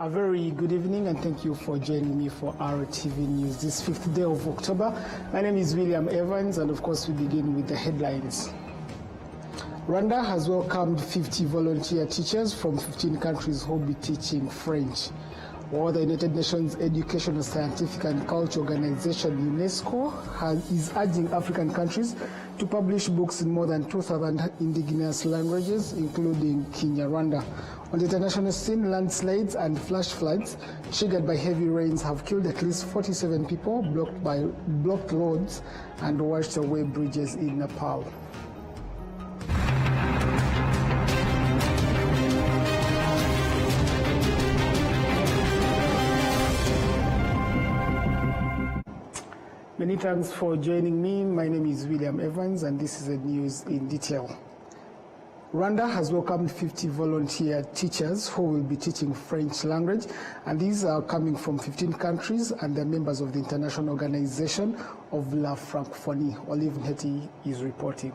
A very good evening and thank you for joining me for RwandaTV News this 5th day of October. My name is William Evans and of course we begin with the headlines. Rwanda has welcomed 50 volunteer teachers from 15 countries who will be teaching French. While the United Nations Educational, Scientific and Culture Organization UNESCO is urging African countries to publish books in more than 2,000 indigenous languages, including Kinyarwanda. On the international scene, landslides and flash floods triggered by heavy rains have killed at least 47 people, blocked roads and washed away bridges in Nepal. Many thanks for joining me. My name is William Evans and this is the news in detail. Rwanda has welcomed 50 volunteer teachers who will be teaching French language, and these are coming from 15 countries and they're members of the International Organization of La Francophonie. Olive Nteti is reporting.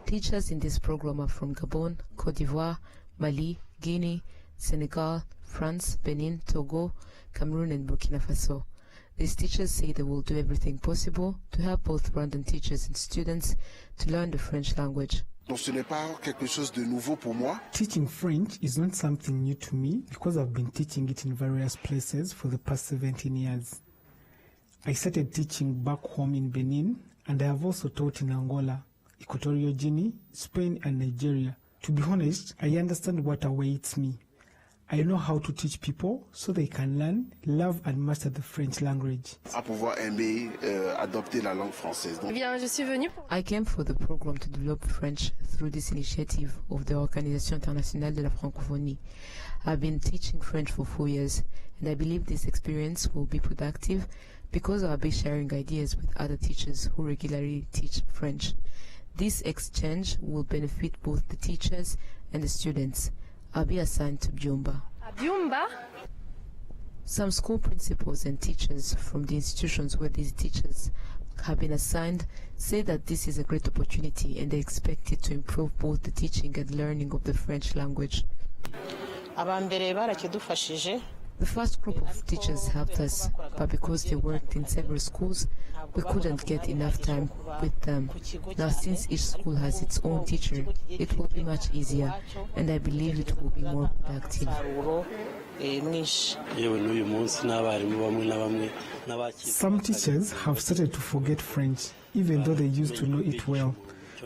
Teachers in this program are from Gabon, Cote d'Ivoire, Mali, Guinea, Senegal, France, Benin, Togo, Cameroon and Burkina Faso. These teachers say they will do everything possible to help both Rwandan teachers and students to learn the French language. Teaching French is not something new to me because I've been teaching it in various places for the past 17 years. I started teaching back home in Benin, and I have also taught in Angola, Equatorial Guinea, Spain and Nigeria. To be honest, I understand what awaits me. I know how to teach people so they can learn, love and master the French language. I came for the program to develop French through this initiative of the Organisation Internationale de la Francophonie. I've been teaching French for 4 years and I believe this experience will be productive because I'll be sharing ideas with other teachers who regularly teach French. This exchange will benefit both the teachers and the students. I'll be assigned to Byumba. Some school principals and teachers from the institutions where these teachers have been assigned say that this is a great opportunity and they expect it to improve both the teaching and learning of the French language. The first group of teachers helped us, but because they worked in several schools, we couldn't get enough time with them. Now, since each school has its own teacher, it will be much easier, and I believe it will be more productive. Some teachers have started to forget French, even though they used to know it well.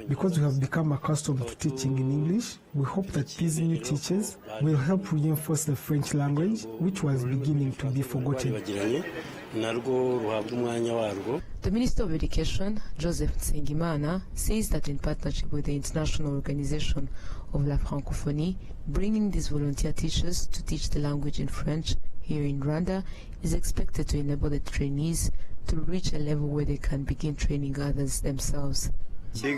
Because we have become accustomed to teaching in English, we hope that these new teachers will help reinforce the French language, which was beginning to be forgotten. The Minister of Education, Joseph Nsengimana, says that in partnership with the International Organization of La Francophonie, bringing these volunteer teachers to teach the language in French here in Rwanda is expected to enable the trainees to reach a level where they can begin training others themselves. As we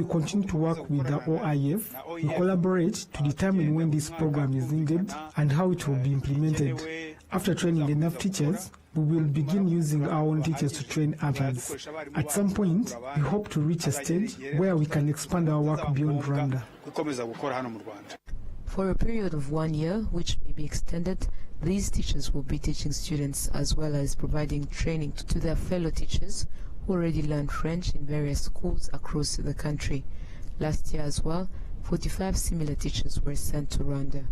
continue to work with the OIF, we collaborate to determine when this program is needed and how it will be implemented. After training enough teachers, we will begin using our own teachers to train others. At some point, we hope to reach a stage where we can expand our work beyond Rwanda. For a period of 1 year, which may be extended, these teachers will be teaching students as well as providing training to their fellow teachers who already learned French in various schools across the country. Last year as well, 45 similar teachers were sent to Rwanda.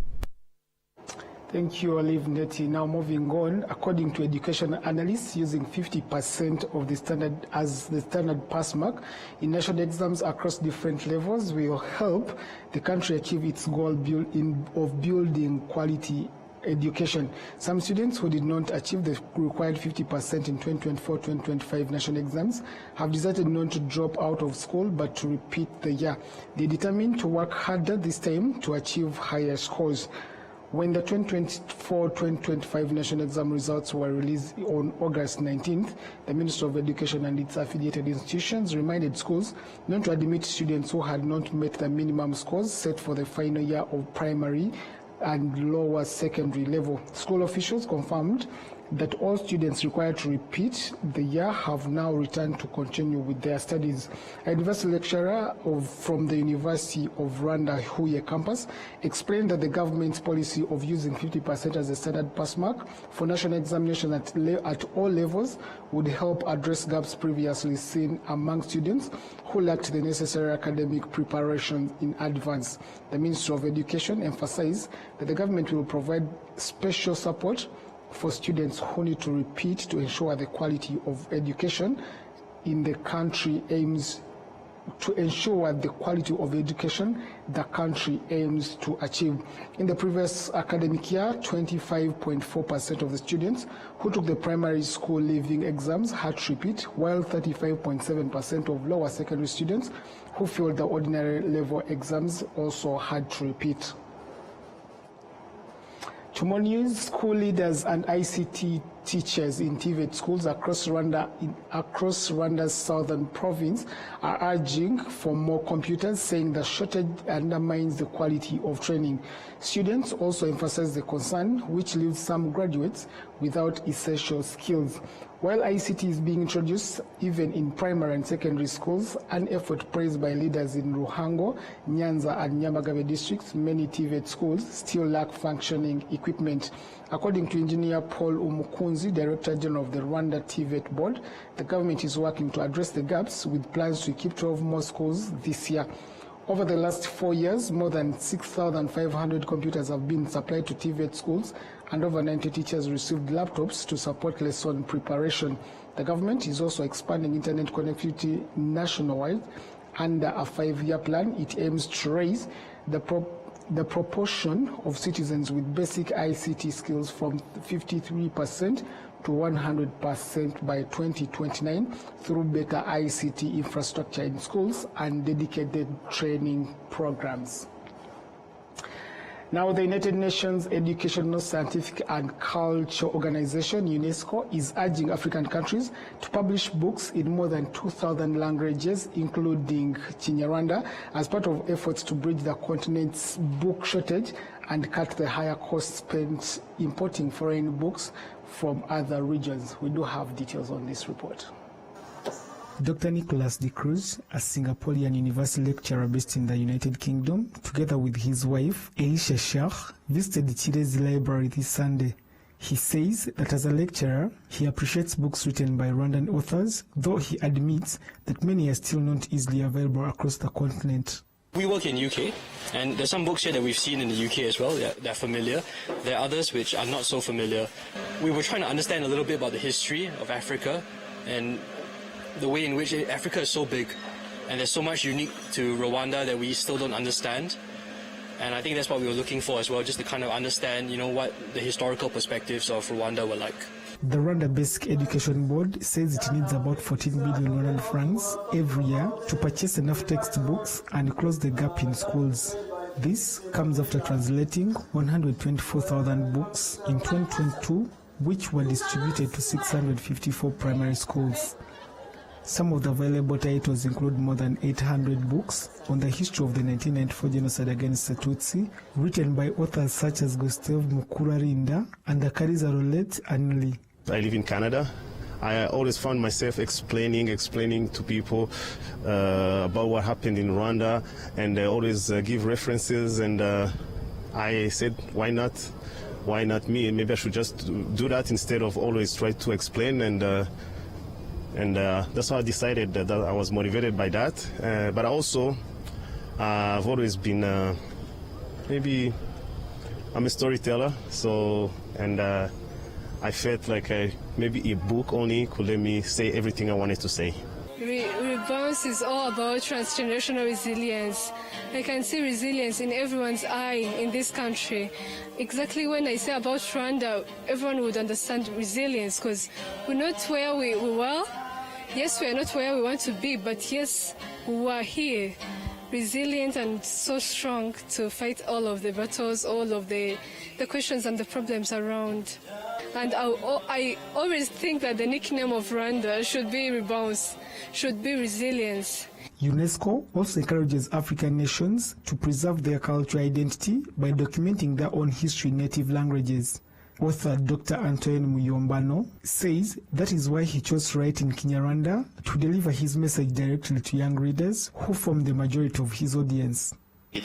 Thank you, Olive Nteti. Now moving on, according to education analysts, using 50% of the standard as the standard pass mark in national exams across different levels will help the country achieve its goal of building quality education. Some students who did not achieve the required 50% in 2024-2025 national exams have decided not to drop out of school but to repeat the year. They determined to work harder this time to achieve higher scores. When the 2024-2025 national exam results were released on August 19th, the Ministry of Education and its affiliated institutions reminded schools not to admit students who had not met the minimum scores set for the final year of primary and lower secondary level. School officials confirmed that all students required to repeat the year have now returned to continue with their studies. A university lecturer from the University of Rwanda Huye campus explained that the government's policy of using 50% as a standard pass mark for national examination at all levels would help address gaps previously seen among students who lacked the necessary academic preparation in advance. The Ministry of Education emphasized that the government will provide special support for students who need to repeat to ensure the quality of education in the country aims to achieve. In the previous academic year, 25.4% of the students who took the primary school leaving exams had to repeat, while 35.7% of lower secondary students who failed the ordinary level exams also had to repeat. To more news, school leaders and ICT teachers in TVET schools across Rwanda's southern province are urging for more computers, saying the shortage undermines the quality of training. Students also emphasize the concern, which leaves some graduates without essential skills. While ICT is being introduced even in primary and secondary schools, an effort praised by leaders in Ruhango, Nyanza and Nyamagabe districts, many TVET schools still lack functioning equipment. According to engineer Paul Umukunzi, Director General of the Rwanda TVET Board, the government is working to address the gaps with plans to equip 12 more schools this year. Over the last 4 years, more than 6,500 computers have been supplied to TVET schools, and over 90 teachers received laptops to support lesson preparation. The government is also expanding internet connectivity nationwide. Under a 5-year plan, it aims to raise the proportion of citizens with basic ICT skills from 53% to 100% by 2029 through better ICT infrastructure in schools and dedicated training programs. Now, the United Nations Educational, Scientific and Cultural Organization, UNESCO, is urging African countries to publish books in more than 2,000 languages, including Kinyarwanda, as part of efforts to bridge the continent's book shortage and cut the higher costs spent importing foreign books from other regions. We do have details on this report. Dr. Nicholas De Cruz, a Singaporean university lecturer based in the United Kingdom, together with his wife, Elisha Shah, visited Chile's library this Sunday. He says that as a lecturer, he appreciates books written by Rwandan authors, though he admits that many are still not easily available across the continent. We work in UK, and there's some books here that we've seen in the UK as well. They're familiar. There are others which are not so familiar. We were trying to understand a little bit about the history of Africa and the way in which Africa is so big, and there's so much unique to Rwanda that we still don't understand. And I think that's what we were looking for as well, just to kind of understand, what the historical perspectives of Rwanda were like. The Rwanda Basic Education Board says it needs about 14 billion Rwandan francs every year to purchase enough textbooks and close the gap in schools. This comes after translating 124,000 books in 2022, which were distributed to 654 primary schools. Some of the available titles include more than 800 books on the history of the 1994 genocide against the Tutsi, written by authors such as Gustave Mukurarinda and Akariza Rolette Anli. I live in Canada. I always found myself explaining to people about what happened in Rwanda, and I always give references, and I said, why not me? Maybe I should just do that instead of always try to explain, and that's why I decided that I was motivated by that. But also, I've always been, maybe I'm a storyteller, I felt like maybe a book only could let me say everything I wanted to say. Rebounce is all about transgenerational resilience. I can see resilience in everyone's eye in this country. Exactly when I say about Rwanda, everyone would understand resilience, because we're not where we were. Yes, we are not where we want to be, but yes, we are here, resilient and so strong to fight all of the battles, all of the questions and the problems around. And I always think that the nickname of Rwanda should be Rebounce, should be resilience. UNESCO also encourages African nations to preserve their cultural identity by documenting their own history in native languages. Author Dr. Antoine Muyombano says that is why he chose to write in Kinyarwanda to deliver his message directly to young readers who form the majority of his audience. I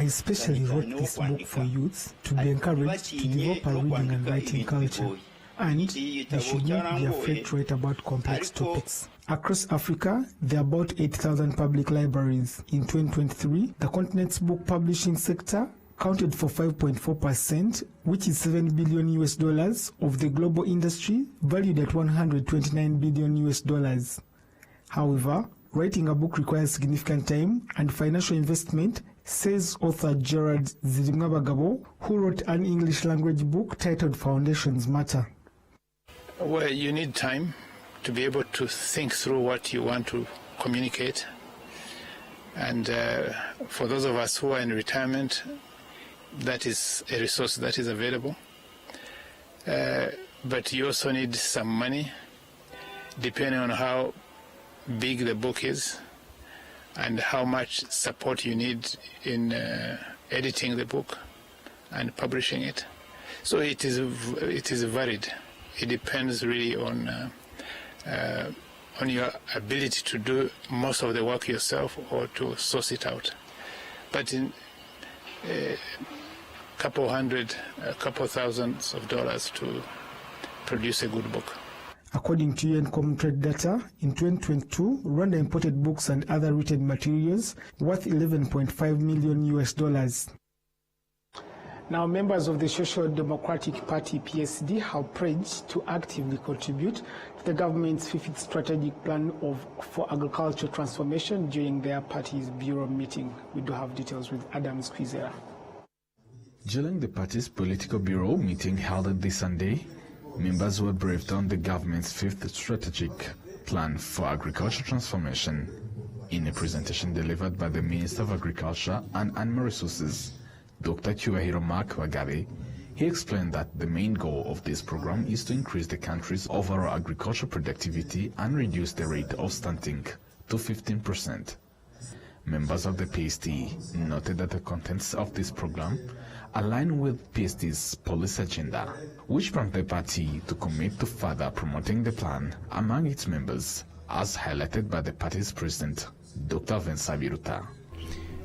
especially wrote this book for youths to be encouraged to develop a reading and writing culture, and they should not be afraid to write about complex topics. Across Africa, there are about 8,000 public libraries. In 2023, the continent's book publishing sector counted for 5.4%, which is $7 billion of the global industry, valued at $129 billion. However, writing a book requires significant time and financial investment, says author Gerard Zirimwabagabo, who wrote an English language book titled Foundations Matter. Well, you need time to be able to think through what you want to communicate. And for those of us who are in retirement, that is a resource that is available. But you also need some money, depending on how big the book is and how much support you need in editing the book and publishing it. So it is varied. It depends really on your ability to do most of the work yourself or to source it out. But in a couple thousands of dollars to produce a good book. According to UN Common Trade data, in 2022, Rwanda imported books and other written materials worth $11.5 million. Now, members of the Social Democratic Party, PSD, have pledged to actively contribute to the government's fifth strategic plan for agricultural transformation during their party's bureau meeting. We do have details with Adam Squizera. During the party's political bureau meeting held this Sunday, members were briefed on the government's fifth strategic plan for agricultural transformation. In a presentation delivered by the Minister of Agriculture and Animal Resources, Dr. Cyubahiro Mark Wagabe, he explained that the main goal of this program is to increase the country's overall agricultural productivity and reduce the rate of stunting to 15%. Members of the PSD noted that the contents of this program align with PSD's policy agenda, which prompted the party to commit to further promoting the plan among its members, as highlighted by the party's president, Dr. Vincent Biruta.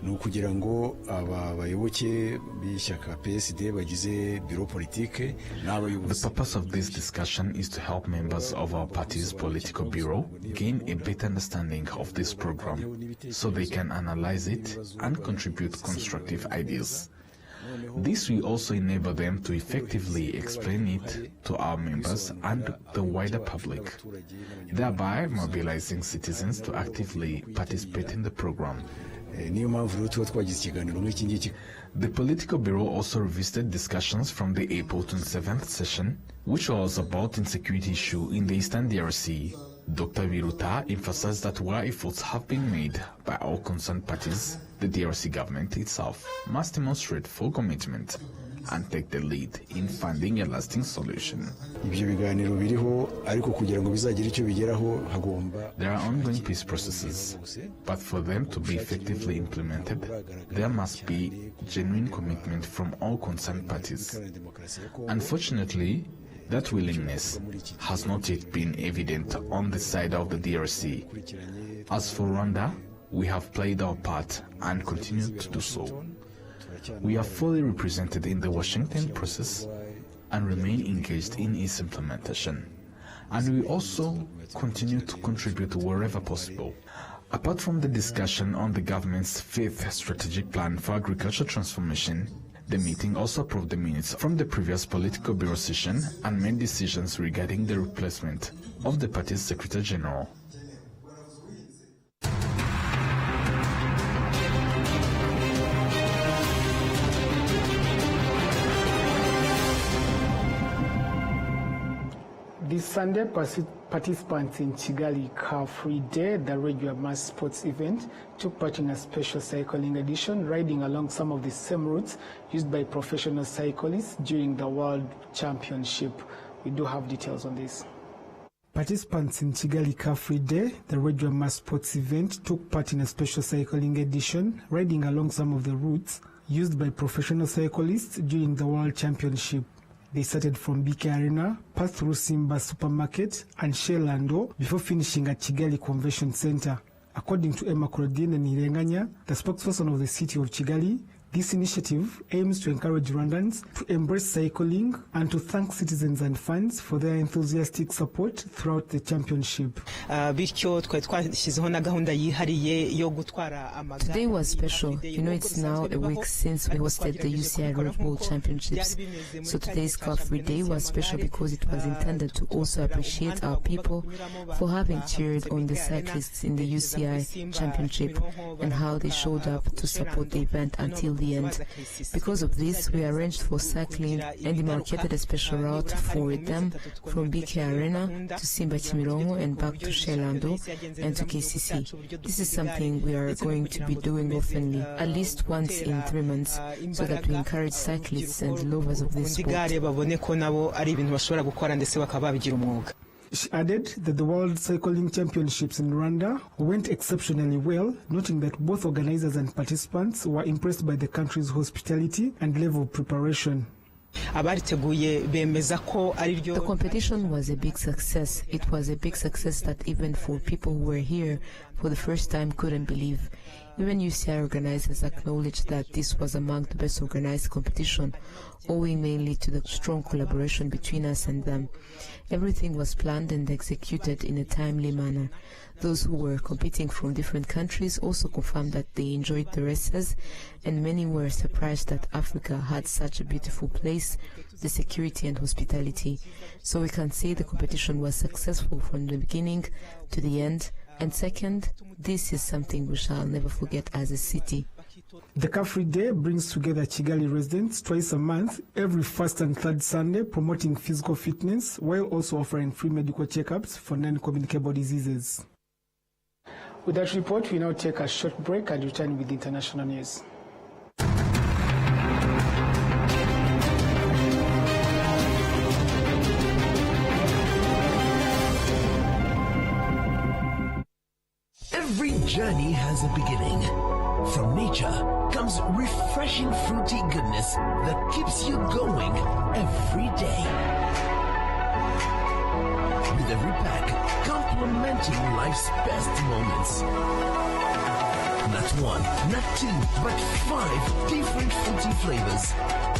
ni ukugira ngo abayoboke b'ishyaka PSD bagize biro politike n'abayobozi. The purpose of this discussion is to help members of our party's political bureau gain a better understanding of this program so they can analyze it and contribute constructive ideas. This will also enable them to effectively explain it to our members and the wider public, thereby mobilizing citizens to actively participate in the program. The Political Bureau also revisited discussions from the April 27th session, which was about insecurity issue in the Eastern DRC. Dr. Biruta emphasized that where efforts have been made by all concerned parties, the DRC government itself must demonstrate full commitment and take the lead in finding a lasting solution. There are ongoing peace processes, but for them to be effectively implemented, there must be genuine commitment from all concerned parties. Unfortunately, that willingness has not yet been evident on the side of the DRC. As for Rwanda, we have played our part and continue to do so. We are fully represented in the Washington process and remain engaged in its implementation. And we also continue to contribute wherever possible. Apart from the discussion on the government's fifth strategic plan for agricultural transformation, the meeting also approved the minutes from the previous Political Bureau session and made decisions regarding the replacement of the party's Secretary General. This Sunday, participants in Kigali Car Free Day, the regular mass sports event, took part in a special cycling edition, riding along some of the same routes used by professional cyclists during the World Championship. We do have details on this. Participants in Kigali Car Free Day, the regular mass sports event, took part in a special cycling edition, riding along some of the routes used by professional cyclists during the World Championship. They started from BK Arena, passed through Simba Supermarket and Shelando before finishing at Kigali Convention Center. According to Emma Claudine Nirenganya, the spokesperson of the city of Kigali, this initiative aims to encourage Rwandans to embrace cycling and to thank citizens and fans for their enthusiastic support throughout the championship. Today was special. You know, it's now a week since we hosted the UCI Road World Championships. So today's Car Free Day was special because it was intended to also appreciate our people for having cheered on the cyclists in the UCI Championship and how they showed up to support the event until the end. Because of this, we arranged for cycling and demarcated a special route for them from BK Arena to Simba Kimirongo and back to Shelando and to KCC. This is something we are going to be doing oftenly, at least once in 3 months, so that we encourage cyclists and lovers of this sport. She added that the World Cycling Championships in Rwanda went exceptionally well, noting that both organizers and participants were impressed by the country's hospitality and level of preparation. The competition was a big success. It was a big success that even for people who were here for the first time couldn't believe. Even UCI organizers acknowledged that this was among the best organized competition, owing mainly to the strong collaboration between us and them. Everything was planned and executed in a timely manner. Those who were competing from different countries also confirmed that they enjoyed the races, and many were surprised that Africa had such a beautiful place, the security and hospitality. So we can say the competition was successful from the beginning to the end. And second, this is something we shall never forget as a city. The Car Free Day brings together Kigali residents twice a month, every first and third Sunday, promoting physical fitness while also offering free medical checkups for non-communicable diseases. With that report, we now take a short break and return with international news. Every journey has a beginning. From nature comes refreshing fruity goodness that keeps you going every day. With every pack complementing life's best moments. Not one, not two, but 5 different fruity flavors.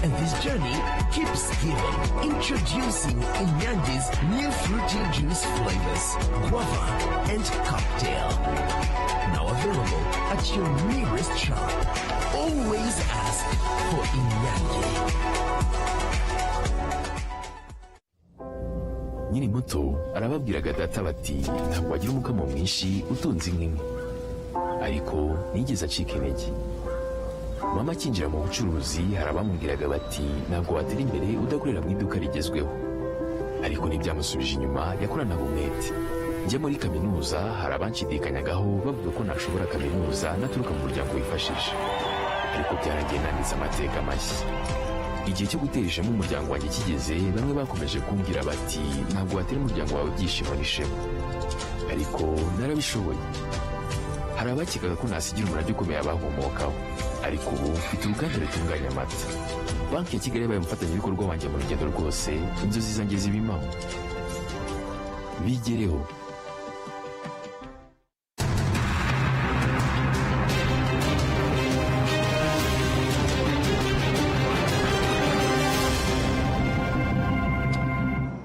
And this journey keeps giving. Introducing Inyandi's new fruity juice flavors, guava and cocktail. Now available at your nearest shop. Always ask for Inyandi. Nyiri muto arababwiraga data bati ntabwo wagira umukamo mwinshi utunze inka imwe, ariko nigeze acika intege. Mama akinjira mu bucuruzi hari abamubwiraga bati ntabwo watera imbere udakorera mu iduka rigezweho, ariko ntibyamusubije inyuma, yakoranaga umwete. Njya muri kaminuza hari abanshidikanyagaho bavuga ko ntashobora kaminuza naturuka mu muryango wifashije, ariko byarangiye nanditse amateka mashya. Igihe cyo gutera ishema umuryango wanjye kigeze, bamwe bakomeje kumbwira bati ntabwo watera umuryango wawe ibyishimo n'ishema, ariko narabishoboye. Hari abakekaga ko nasigira umurage ukomeye abankomokaho, ariko ubu mfite uruganda rutunganya amata. Banki ya Kigali yabaye umufatanyabikorwa wanjye mu rugendo rwose, inzozi zanjye zibimaho. Bigereho.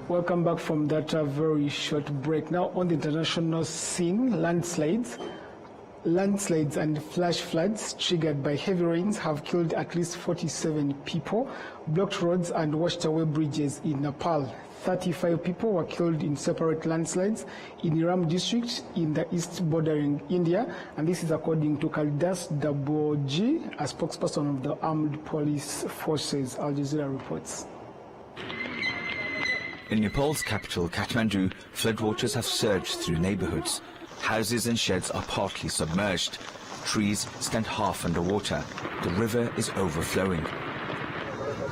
Welcome back from that very short break. Now on the international scene, landslides and flash floods triggered by heavy rains have killed at least 47 people, blocked roads and washed away bridges in Nepal. 35 people were killed in separate landslides in Iram district in the east bordering India, and this is according to Kalidas Daboji, a spokesperson of the armed police forces. Al Jazeera reports. In Nepal's capital, Kathmandu, floodwaters have surged through neighborhoods. Houses and sheds are partly submerged. Trees stand half underwater. The river is overflowing.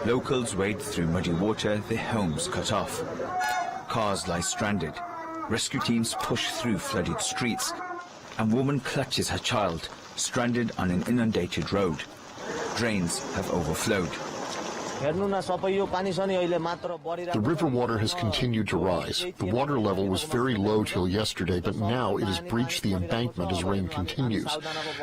Locals wade through muddy water, their homes cut off. Cars lie stranded. Rescue teams push through flooded streets. A woman clutches her child, stranded on an inundated road. Drains have overflowed. The river water has continued to rise. The water level was very low till yesterday, but now it has breached the embankment as rain continues.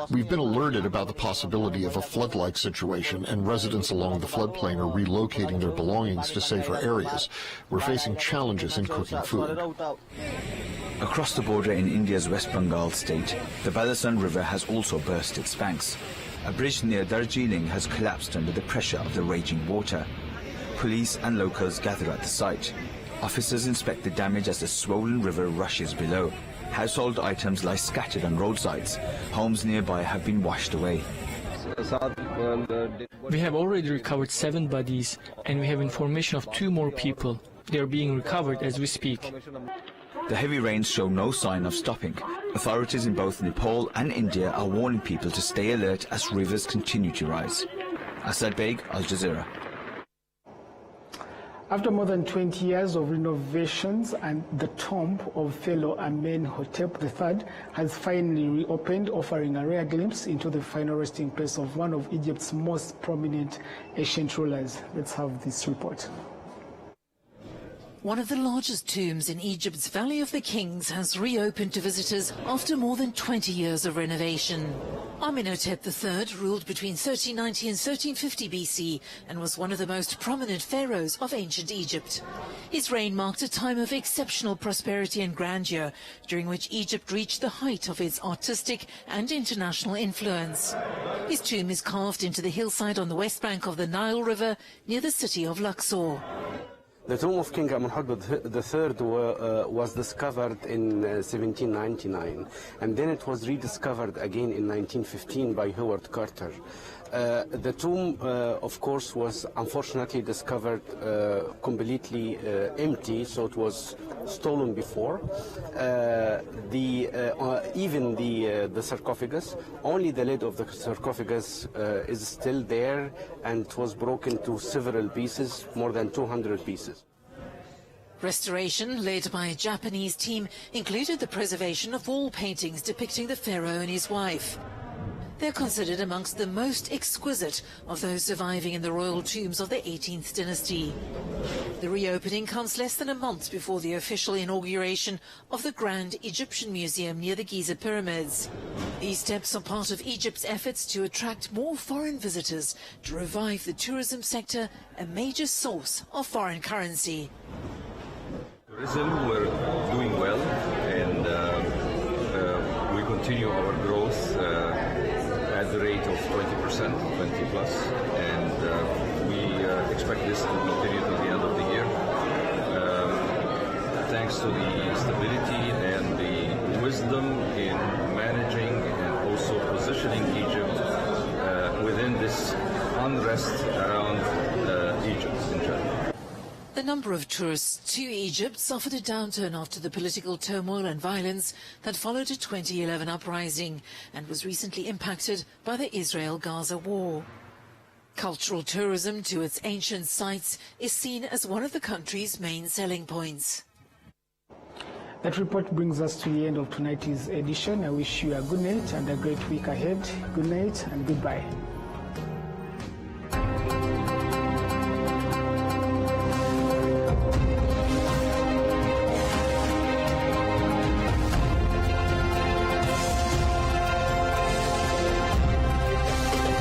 We've been alerted about the possibility of a flood-like situation, and residents along the floodplain are relocating their belongings to safer areas. We're facing challenges in cooking food. Across the border in India's West Bengal state, the Balasan River has also burst its banks. A bridge near Darjeeling has collapsed under the pressure of the raging water. Police and locals gather at the site. Officers inspect the damage as the swollen river rushes below. Household items lie scattered on roadsides. Homes nearby have been washed away. We have already recovered 7 bodies, and we have information of 2 more people. They are being recovered as we speak. The heavy rains show no sign of stopping. Authorities in both Nepal and India are warning people to stay alert as rivers continue to rise. Asad Beg, Al Jazeera. After more than 20 years of renovations, and the tomb of Pharaoh Amenhotep III has finally reopened, offering a rare glimpse into the final resting place of one of Egypt's most prominent ancient rulers. Let's have this report. One of the largest tombs in Egypt's Valley of the Kings has reopened to visitors after more than 20 years of renovation. Amenhotep III ruled between 1390 and 1350 BC and was one of the most prominent pharaohs of ancient Egypt. His reign marked a time of exceptional prosperity and grandeur, during which Egypt reached the height of its artistic and international influence. His tomb is carved into the hillside on the west bank of the Nile River near the city of Luxor. The tomb of King Amenhotep III was discovered in 1799, and then it was rediscovered again in 1915 by Howard Carter. The tomb, of course, was unfortunately discovered completely empty, so it was stolen before. Even the sarcophagus, only the lid of the sarcophagus is still there, and it was broken to several pieces, more than 200 pieces. Restoration, led by a Japanese team, included the preservation of wall paintings depicting the pharaoh and his wife. They're considered amongst the most exquisite of those surviving in the royal tombs of the 18th dynasty. The reopening comes less than a month before the official inauguration of the Grand Egyptian Museum near the Giza Pyramids. These steps are part of Egypt's efforts to attract more foreign visitors to revive the tourism sector, a major source of foreign currency. Tourism, we're doing well, and we continue our growth at the rate of 20%, 20 plus, and we expect this to continue to the end of the year. Thanks to the stability and the wisdom in managing and also positioning Egypt within this unrest around Egypt in general. The number of tourists to Egypt suffered a downturn after the political turmoil and violence that followed a 2011 uprising and was recently impacted by the Israel-Gaza war. Cultural tourism to its ancient sites is seen as one of the country's main selling points. That report brings us to the end of tonight's edition. I wish you a good night and a great week ahead. Good night and goodbye.